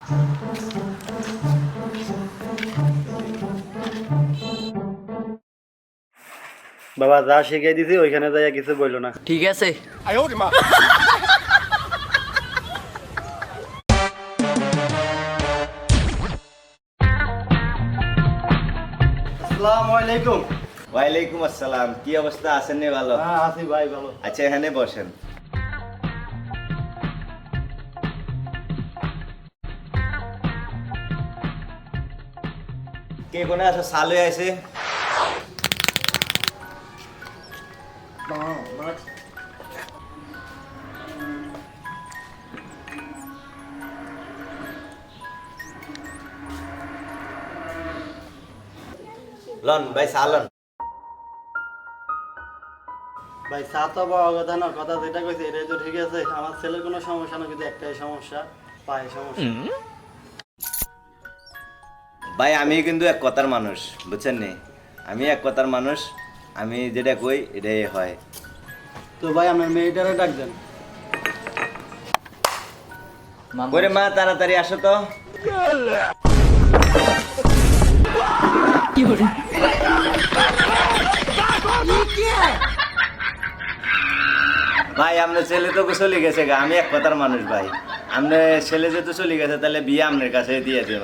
বাবা যা শিখিয়ে দিছি ওইখানে যাইয়া কিছু বললো না। ঠিক আছে। আসসালামু আলাইকুম। ওয়ালাইকুম আসসালাম। কি অবস্থা, আছেন নি? ভালো? হ্যাঁ আছি ভাই, ভালো। আচ্ছা, এখানে বসেন। কে কোনে আছো? চালু আছে। লন ভাই চালন। ভাই চা তো পাওয়া কথা না, কথা যেটা কইছে এটাই তো ঠিক আছে। আমার ছেলের কোনো সমস্যা না, কিন্তু একটাই সমস্যা, পায়ে সমস্যা। ভাই আমি কিন্তু এক কথার মানুষ, বুঝছেন নি? আমি এক কথার মানুষ, আমি যেটা কই এটাই হয়। তো ভাই আপনার মেয়েটারে ডাক দেন। ওরে মা, তাড়াতাড়ি আসো তো। ভাই আপনার ছেলে তো চলে গেছে গা, আমি এক কথার মানুষ ভাই। আপনার ছেলে যেহেতু চলে গেছে তাহলে বিয়ে আপনার কাছে দিয়ে দেব।